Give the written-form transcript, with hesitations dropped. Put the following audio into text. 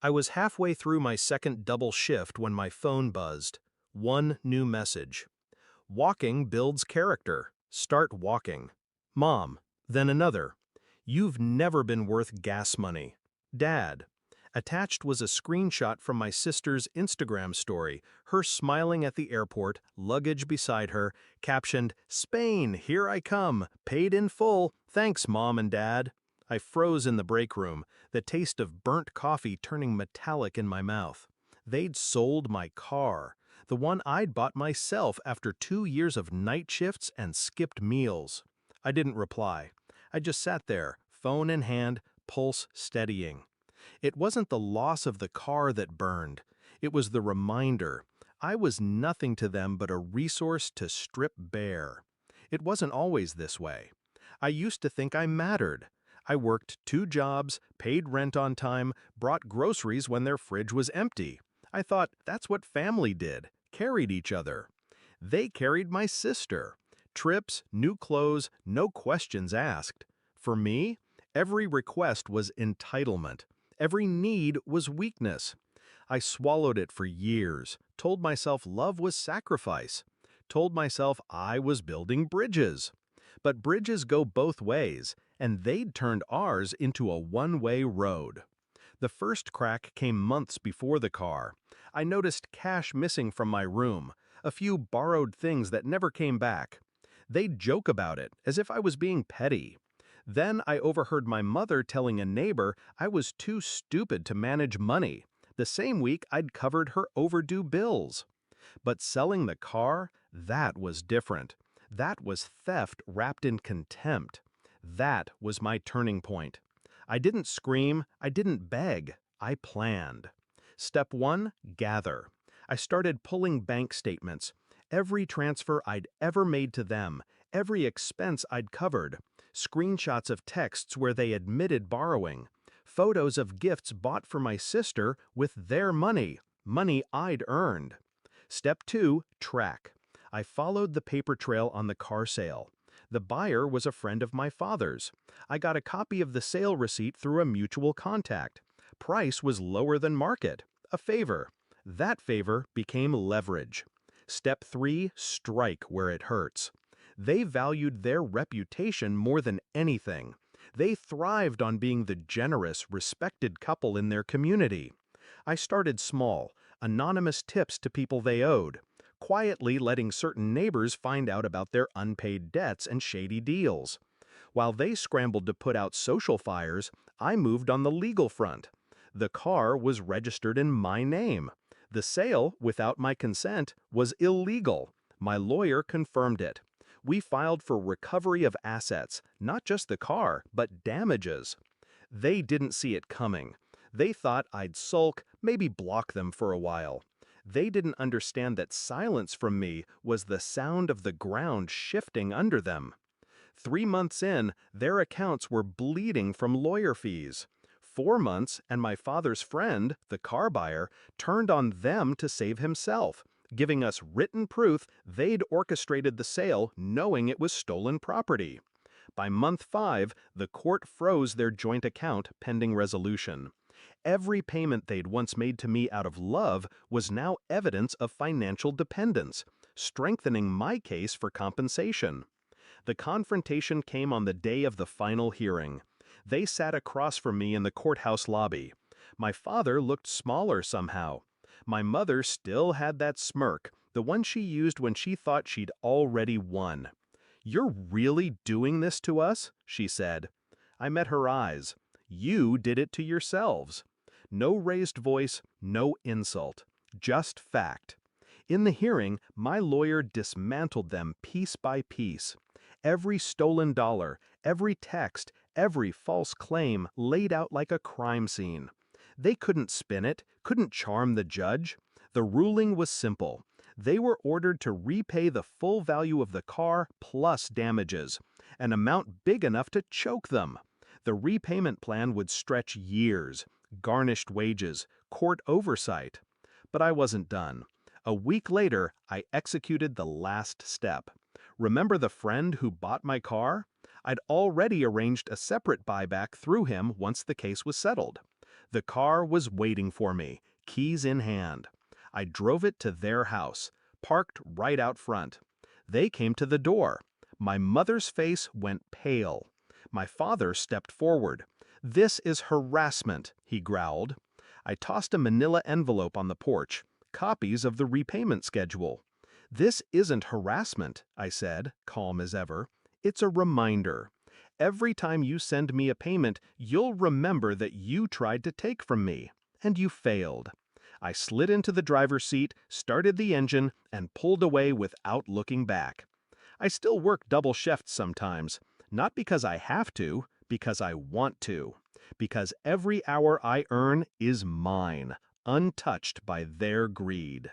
I was halfway through my second double shift when my phone buzzed. One new message. Walking builds character. Start walking. Mom. Then another. You've never been worth gas money. Dad. Attached was a screenshot from my sister's Instagram story, her smiling at the airport, luggage beside her, captioned, "Spain, here I come, paid in full, thanks Mom and Dad." I froze in the break room, the taste of burnt coffee turning metallic in my mouth. They'd sold my car, the one I'd bought myself after 2 years of night shifts and skipped meals. I didn't reply. I just sat there, phone in hand, pulse steadying. It wasn't the loss of the car that burned. It was the reminder. I was nothing to them but a resource to strip bare. It wasn't always this way. I used to think I mattered. I worked 2 jobs, paid rent on time, brought groceries when their fridge was empty. I thought that's what family did, carried each other. They carried my sister. Trips, new clothes, no questions asked. For me, every request was entitlement. Every need was weakness. I swallowed it for years, told myself love was sacrifice, told myself I was building bridges. But bridges go both ways, and they'd turned ours into a one-way road. The first crack came months before the car. I noticed cash missing from my room, a few borrowed things that never came back. They'd joke about it, as if I was being petty. Then I overheard my mother telling a neighbor I was too stupid to manage money. The same week I'd covered her overdue bills. But selling the car, that was different. That was theft wrapped in contempt. That was my turning point. I didn't scream, I didn't beg, I planned. Step 1, gather. I started pulling bank statements. Every transfer I'd ever made to them, every expense I'd covered, screenshots of texts where they admitted borrowing, photos of gifts bought for my sister with their money, money I'd earned. Step 2, track. I followed the paper trail on the car sale. The buyer was a friend of my father's. I got a copy of the sale receipt through a mutual contact. Price was lower than market, a favor. That favor became leverage. Step 3, strike where it hurts. They valued their reputation more than anything. They thrived on being the generous, respected couple in their community. I started small, anonymous tips to people they owed, quietly letting certain neighbors find out about their unpaid debts and shady deals. While they scrambled to put out social fires, I moved on the legal front. The car was registered in my name. The sale, without my consent, was illegal. My lawyer confirmed it. We filed for recovery of assets, not just the car, but damages. They didn't see it coming. They thought I'd sulk, maybe block them for a while. They didn't understand that silence from me was the sound of the ground shifting under them. 3 months in, their accounts were bleeding from lawyer fees. 4 months, and my father's friend, the car buyer, turned on them to save himself, giving us written proof they'd orchestrated the sale knowing it was stolen property. By month 5, the court froze their joint account pending resolution. Every payment they'd once made to me out of love was now evidence of financial dependence, strengthening my case for compensation. The confrontation came on the day of the final hearing. They sat across from me in the courthouse lobby. My father looked smaller somehow. My mother still had that smirk, the one she used when she thought she'd already won. "You're really doing this to us?" she said. I met her eyes. "You did it to yourselves." No raised voice, no insult, just fact. In the hearing, my lawyer dismantled them piece by piece. Every stolen dollar, every text, every false claim laid out like a crime scene. They couldn't spin it, couldn't charm the judge. The ruling was simple. They were ordered to repay the full value of the car plus damages, an amount big enough to choke them. The repayment plan would stretch years, garnished wages, court oversight. But I wasn't done. A week later, I executed the last step. Remember the friend who bought my car? I'd already arranged a separate buyback through him once the case was settled. The car was waiting for me, keys in hand. I drove it to their house, parked right out front. They came to the door. My mother's face went pale. My father stepped forward. "This is harassment," he growled. I tossed a manila envelope on the porch, copies of the repayment schedule. "This isn't harassment," I said, calm as ever. "It's a reminder. Every time you send me a payment, you'll remember that you tried to take from me, and you failed." I slid into the driver's seat, started the engine, and pulled away without looking back. I still work double shifts sometimes, not because I have to, because I want to. Because every hour I earn is mine, untouched by their greed.